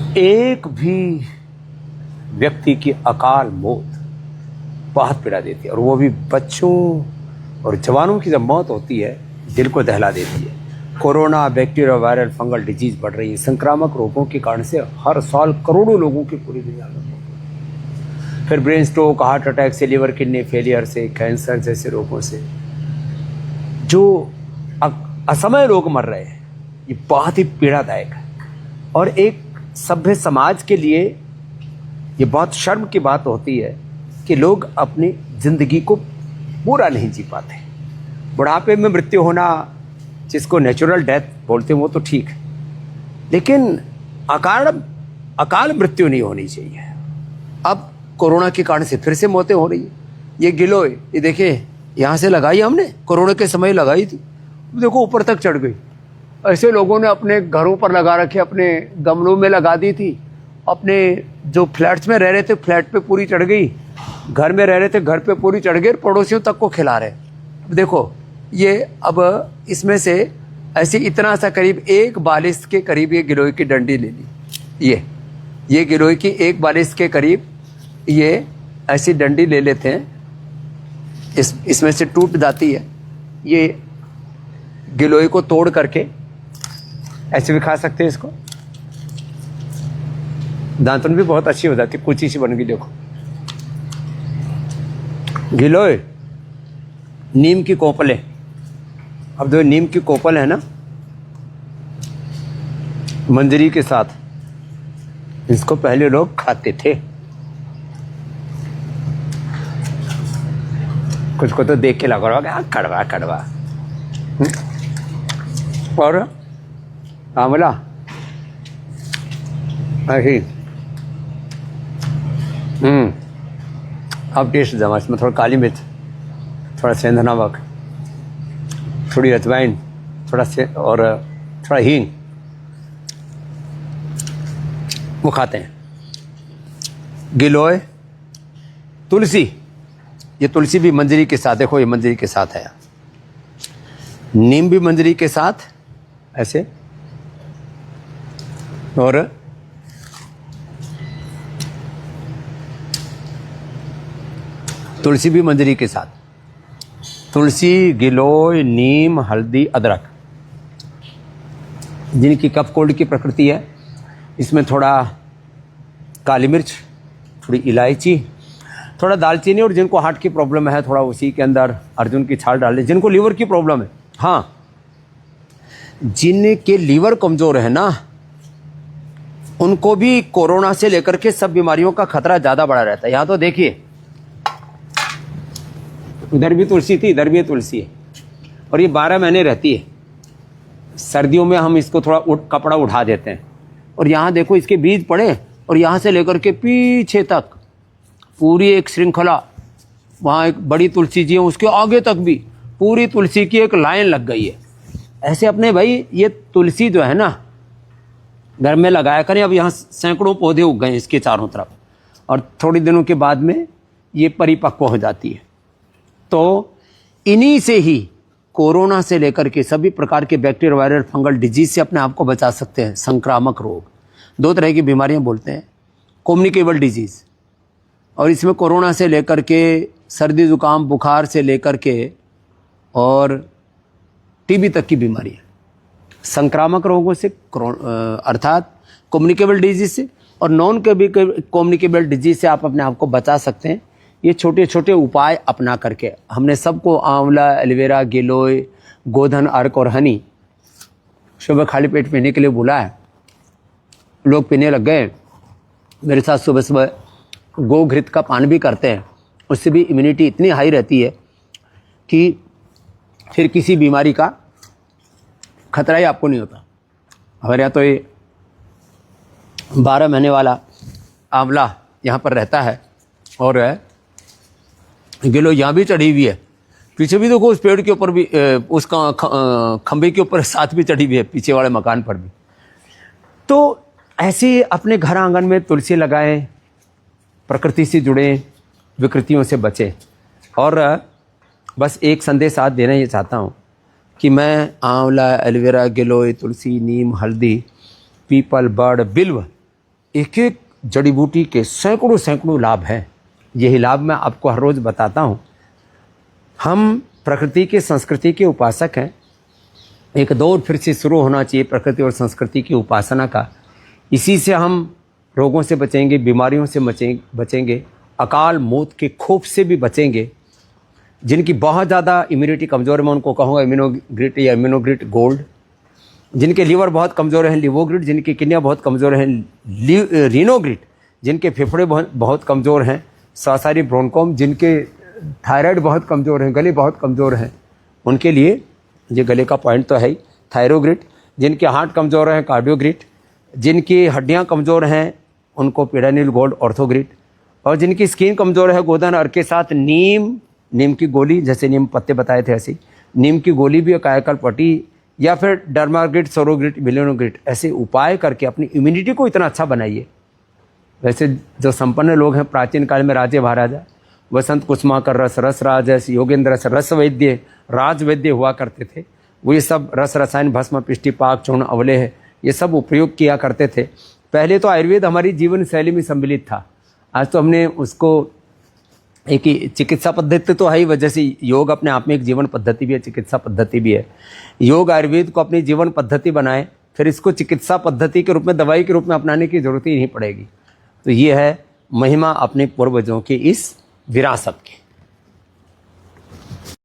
एक भी व्यक्ति की अकाल मौत बहुत पीड़ा देती है, और वो भी बच्चों और जवानों की जब मौत होती है दिल को दहला देती है। Corona, bacteria, viral, fungal disease बढ़ रही है। संक्रामक रोगों के कारण से हर साल करोड़ों लोगों की पूरी दुनिया में मौत होती है। फिर ब्रेन स्ट्रोक, हार्ट अटैक से, लिवर किडनी फेलियर से, कैंसर जैसे रोगों से जो असमय लोग मर रहे हैं, ये बहुत ही पीड़ादायक है। और एक सभ्य समाज के लिए ये बहुत शर्म की बात होती है कि लोग अपनी जिंदगी को पूरा नहीं जी पाते। बुढ़ापे में मृत्यु होना, जिसको नेचुरल डेथ बोलते हैं, वो तो ठीक है, लेकिन अकाल मृत्यु नहीं होनी चाहिए। अब कोरोना के कारण से फिर से मौतें हो रही है। ये गिलोय, ये देखिए, यहाँ से लगाई हमने, कोरोना के समय लगाई थी, देखो ऊपर तक चढ़ गई। ऐसे लोगों ने अपने घरों पर लगा रखे, अपने गमलों में लगा दी थी, अपने जो फ्लैट्स में रह रहे थे फ्लैट पे पूरी चढ़ गई, घर में रह रहे थे घर पे पूरी चढ़ गई, पड़ोसियों तक को खिला रहे। देखो ये अब इसमें से ऐसे इतना सा करीब 1 के करीब ये गिलोय की डंडी ले ली। ये गिलोय की 1 के करीब ये ऐसी डंडी ले लेते हैं, इसमें से टूट जाती है। ये गिलोय को तोड़ करके ऐसे भी खा सकते हैं इसको, दांतन भी बहुत अच्छी हो जाती है, कुची सी बन गई। देखो गिलोय, नीम की कोपलें। अब जो नीम की कोपल है ना, मंजरी के साथ, इसको पहले लोग खाते थे। कुछ को तो देख के लग रहा होगा कड़वा कड़वा। और आंवला ऐसी। अब टेस्ट जमा, इसमें थोड़ा काली मिर्च, थोड़ा सेंधा नमक, थोड़ी अजवाइन, और थोड़ा हींग, वो खाते हैं। गिलोय, तुलसी, ये तुलसी भी मंजरी के साथ, देखो ये मंजरी के साथ है। नीम भी मंजरी के साथ ऐसे, और तुलसी भी मंजरी के साथ। तुलसी, गिलोय, नीम, हल्दी, अदरक, जिनकी कफ कोल्ड की प्रकृति है, इसमें थोड़ा काली मिर्च, थोड़ी इलायची, थोड़ा दालचीनी, और जिनको हार्ट की प्रॉब्लम है थोड़ा उसी के अंदर अर्जुन की छाल डाल लें। जिनको लीवर की प्रॉब्लम है, हाँ, जिनके लीवर कमजोर है ना, उनको भी कोरोना से लेकर के सब बीमारियों का खतरा ज्यादा बढ़ा रहता है। यहां तो देखिए, उधर भी तुलसी थी, इधर भी तुलसी है, और ये 12 महीने रहती है। सर्दियों में हम इसको थोड़ा कपड़ा उठा देते हैं, और यहाँ देखो इसके बीज पड़े, और यहाँ से लेकर के पीछे तक पूरी एक श्रृंखला, वहाँ एक बड़ी तुलसी जी है, उसके आगे तक भी पूरी तुलसी की एक लाइन लग गई है। ऐसे अपने भाई ये तुलसी जो है ना, घर में लगाया करें। अब यहाँ सैकड़ों पौधे उग गए इसके चारों तरफ, और थोड़ी दिनों के बाद में ये परिपक्व हो जाती है। तो इन्हीं से ही कोरोना से लेकर के सभी प्रकार के बैक्टीरिया, वायरल, फंगल डिजीज से अपने आप को बचा सकते हैं। संक्रामक रोग, 2 तरह की बीमारियां बोलते हैं, कम्युनिकेबल डिजीज, और इसमें कोरोना से लेकर के सर्दी जुकाम बुखार से लेकर के और टीबी तक की बीमारियां। संक्रामक रोगों से अर्थात कम्युनिकेबल डिजीज से और नॉन कम्युनिकेबल डिजीज से आप अपने आप को बचा सकते हैं। ये छोटे छोटे उपाय अपना करके हमने सबको आंवला, एलोवेरा, गिलोय, गोधन, अर्क और हनी सुबह खाली पेट पीने के लिए बोला है। लोग पीने लग गए। मेरे साथ सुबह सुबह गोघृत का पान भी करते हैं, उससे भी इम्यूनिटी इतनी हाई रहती है कि फिर किसी बीमारी का खतरा ही आपको नहीं होता। हमारे यहाँ तो ये 12 महीने वाला आंवला यहाँ पर रहता है, और गिलो यहाँ भी चढ़ी हुई है, पीछे भी देखो उस पेड़ के ऊपर भी, उसका खंभे के ऊपर साथ भी चढ़ी हुई है, पीछे वाले मकान पर भी। तो ऐसे अपने घर आंगन में तुलसी लगाएं, प्रकृति से जुड़ें, विकृतियों से बचें। और बस एक संदेश आज देना ये चाहता हूँ कि मैं आंवला, एलोवेरा, गिलोय, तुलसी, नीम, हल्दी, पीपल, बड़, बिल्व एक एक जड़ी बूटी के सैकड़ों सैकड़ों लाभ हैं। यही लाभ मैं आपको हर रोज़ बताता हूँ। हम प्रकृति के संस्कृति के उपासक हैं। एक दौर फिर से शुरू होना चाहिए प्रकृति और संस्कृति की उपासना का। इसी से हम रोगों से बचेंगे, बीमारियों से बचेंगे, अकाल मौत के खौफ से भी बचेंगे। जिनकी बहुत ज़्यादा इम्यूनिटी कमज़ोर है, मैं उनको कहूँगा इम्यूनोग्रिट या इम्यूनोग्रिट गोल्ड। जिनके लीवर बहुत कमज़ोर हैं, लिवोग्रिट। जिनकी किडनियाँ बहुत कमज़ोर हैं, रीनोग्रिट। जिनके फेफड़े बहुत कमज़ोर हैं, सासारी ब्रोनकोम। जिनके थायराइड बहुत कमज़ोर हैं, गले बहुत कमज़ोर हैं, उनके लिए ये गले का पॉइंट तो है ही, थायरोग्रिट। जिनके हार्ट कमज़ोर हैं, कार्डियोग्रिट। जिनकी हड्डियाँ कमज़ोर हैं, उनको पीडानिल गोल्ड ऑर्थोग्रिट। और जिनकी स्किन कमज़ोर है, गोदन अर्क के साथ नीम की गोली, जैसे नीम पत्ते बताए थे ऐसे नीम की गोली भी, कायाकल्प पट्टी, या फिर डर्माग्रिट, सोरोग्रिट, मिलियनोग्रिट, ऐसे उपाय करके अपनी इम्यूनिटी को इतना अच्छा बनाइए। वैसे जो संपन्न लोग हैं प्राचीन काल में, राजे महाराजा, वसंत कुसुमाकर रस राजस, योगेंद्र रस वैद्य, राज वैद्य हुआ करते थे। वो ये सब रस रसायन, भस्म, पिष्टि, पाक, चूर्ण, अवलेह, ये सब उपयोग किया करते थे। पहले तो आयुर्वेद हमारी जीवन शैली में सम्मिलित था। आज तो हमने उसको एक ही चिकित्सा पद्धति तो है ही, वजह से योग अपने आप में एक जीवन पद्धति भी है, चिकित्सा पद्धति भी है। योग आयुर्वेद को अपनी जीवन पद्धति बनाए, फिर इसको चिकित्सा पद्धति के रूप में, दवाई के रूप में अपनाने की जरूरत ही नहीं पड़ेगी। तो ये है महिमा अपने पूर्वजों की इस विरासत की।